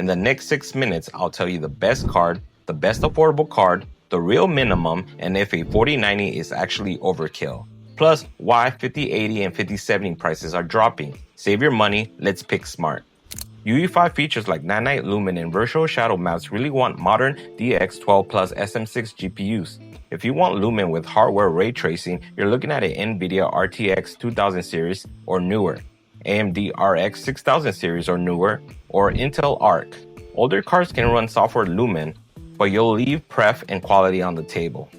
In the next 6 minutes, I'll tell you the best card, the best affordable card, the real minimum, and if a 4090 is actually overkill. Plus, why 5080 and 5070 prices are dropping. Save your money, let's pick smart. UE5 features like Nanite, Lumen, and virtual shadow maps really want modern DX12 plus SM6 GPUs. If you want Lumen with hardware ray tracing, you're looking at an NVIDIA RTX 2000 series or newer, AMD RX 6000 series or newer, or Intel Arc. Older cards can run software Lumen, but you'll leave pref and quality on the table.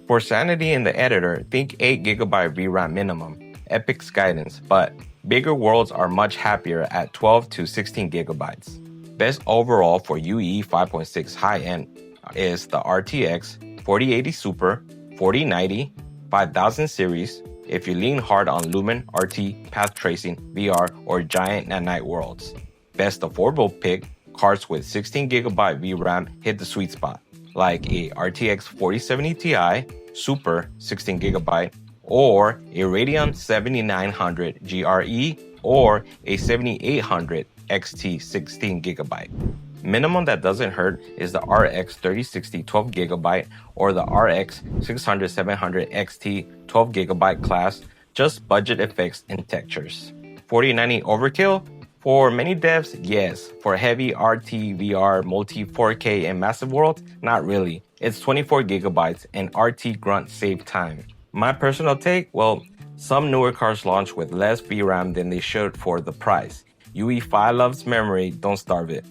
For sanity in the editor, think 8GB VRAM minimum, Epic's guidance, but bigger worlds are much happier at 12 to 16GB. Best overall for UE 5.6 high-end is the RTX 4080 Super, 4090, 5000 series, if you lean hard on Lumen, RT, path tracing, VR, or giant Nanite worlds. Best affordable pick, cards with 16GB VRAM hit the sweet spot, like a RTX 4070 Ti, Super 16GB, or a Radeon 7900 GRE, or a 7800 XT 16GB. Minimum that doesn't hurt is the RX 3060 12GB or the RX 600-700 XT 12GB class, just budget effects and textures. 4090 overkill? For many devs, yes. For heavy RT, VR, multi 4K, and massive world, not really. It's 24GB and RT grunt save time. My personal take? Well, some newer cards launch with less VRAM than they should for the price. UE5 loves memory, don't starve it.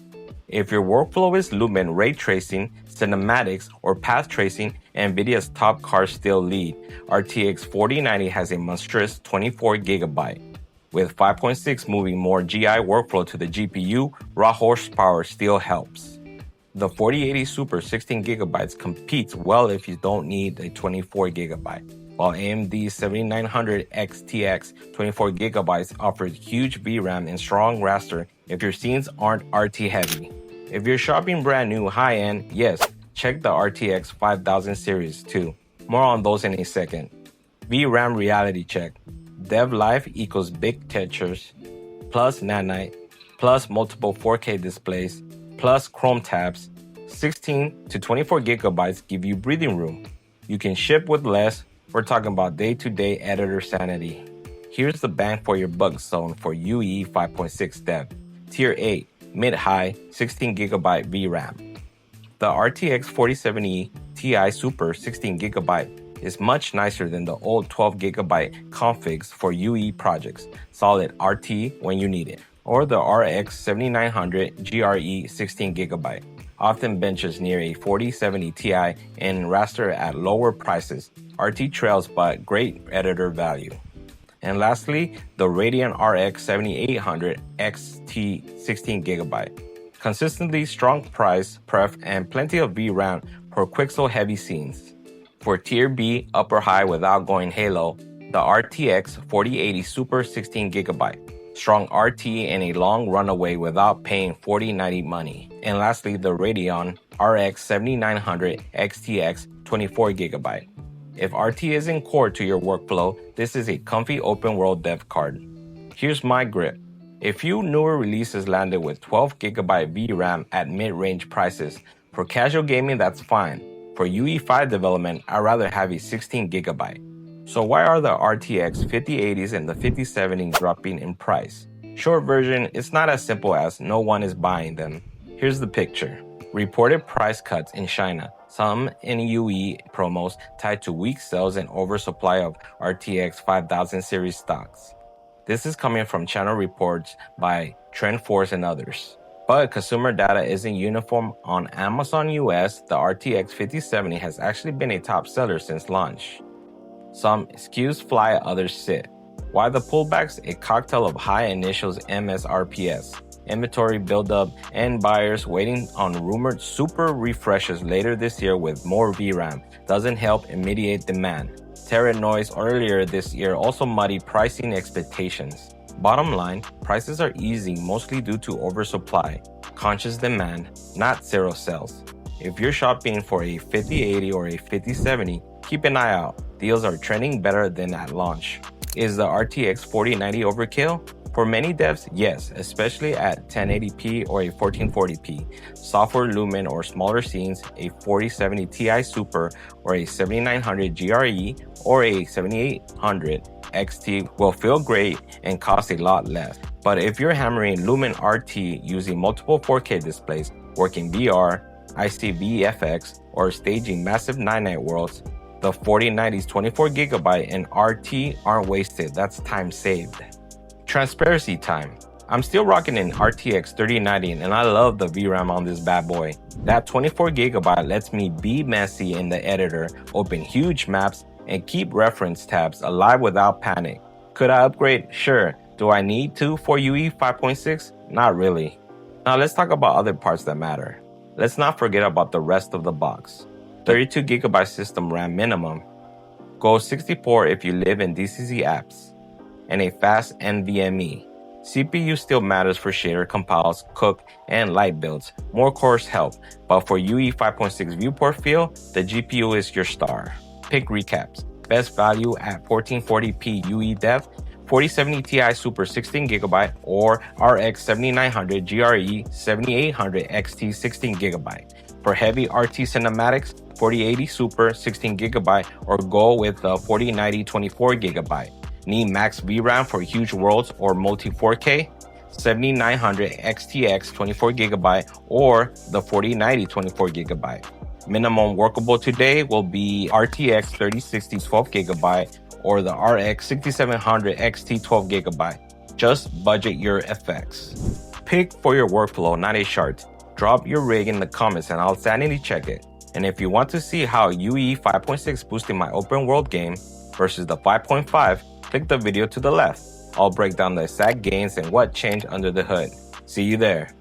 If your workflow is Lumen ray tracing, cinematics, or path tracing, NVIDIA's top cards still lead. RTX 4090 has a monstrous 24GB. With 5.6 moving more GI workflow to the GPU, raw horsepower still helps. The 4080 Super 16GB competes well if you don't need a 24GB, while AMD's 7900 XTX 24GB offers huge VRAM and strong raster if your scenes aren't RT heavy. If you're shopping brand new high-end, yes, check the RTX 5000 series too. More on those in a second. VRAM reality check. Dev life equals big textures, plus Nanite, plus multiple 4K displays, plus Chrome tabs. 16 to 24GB give you breathing room. You can ship with less. We're talking about day-to-day editor sanity. Here's the bang for your buck zone for UE 5.6 dev. Tier 8. Mid-high 16GB VRAM. The RTX 4070 Ti Super 16GB is much nicer than the old 12GB configs for UE projects, solid RT when you need it, or the RX 7900 GRE 16GB, often benches near a 4070 Ti and raster at lower prices, RT trails but great editor value. And lastly, the Radeon RX 7800 XT 16GB. Consistently strong price, pref, and plenty of VRAM for Quixel heavy scenes. For Tier B, upper high without going Halo, the RTX 4080 Super 16GB. Strong RT and a long runaway without paying 4090 money. And lastly, the Radeon RX 7900 XTX 24GB. If RT isn't core to your workflow, this is a comfy open world dev card. Here's my grip. A few newer releases landed with 12GB VRAM at mid-range prices. For casual gaming, that's fine. For UE5 development, I'd rather have a 16GB. So why are the RTX 5080s and the 5070s dropping in price? Short version, it's not as simple as no one is buying them. Here's the picture. Reported price cuts in China, some in UE promos tied to weak sales and oversupply of RTX 5000 series stocks. This is coming from channel reports by TrendForce and others. But consumer data isn't uniform. On Amazon US, the RTX 5070 has actually been a top seller since launch. Some SKUs fly, others sit. Why the pullbacks? A cocktail of high initials MSRPs, inventory buildup, and buyers waiting on rumored super refreshes later this year with more VRAM doesn't help immediate demand. Terra noise earlier this year also muddied pricing expectations. Bottom line, prices are easing mostly due to oversupply, conscious demand, not zero sales. If you're shopping for a 5080 or a 5070, keep an eye out. Deals are trending better than at launch. Is the RTX 4090 overkill? For many devs, yes, especially at 1080p or a 1440p, software Lumen or smaller scenes, a 4070 Ti Super or a 7900 GRE or a 7800 XT will feel great and cost a lot less. But if you're hammering Lumen RT using multiple 4K displays, working VR, ICVFX, or staging massive Nanite worlds, the 4090's 24GB and RT aren't wasted, that's time saved. Transparency time. I'm still rocking an RTX 3090 and I love the VRAM on this bad boy. That 24GB lets me be messy in the editor, open huge maps, and keep reference tabs alive without panic. Could I upgrade? Sure. Do I need to for UE 5.6? Not really. Now let's talk about other parts that matter. Let's not forget about the rest of the box. 32GB system RAM minimum. Go 64 if you live in DCZ apps. And a fast NVMe. CPU still matters for shader compiles, cook, and light builds. More cores help, but for UE 5.6 viewport feel, the GPU is your star. Pick recaps. Best value at 1440p UE dev, 4070 Ti Super 16GB or RX 7900 GRE 7800 XT 16GB. For heavy RT cinematics, 4080 Super 16GB or go with the 4090 24GB. Need max VRAM for huge worlds or multi 4K? 7900 XTX 24GB or the 4090 24GB. Minimum workable today will be RTX 3060 12GB or the RX 6700 XT 12GB. Just budget your effects. Pick for your workflow, not a shard. Drop your rig in the comments and I'll sanity check it. And if you want to see how UE 5.6 boosted my open world game versus the 5.5, click the video to the left. I'll break down the exact gains and what changed under the hood. See you there.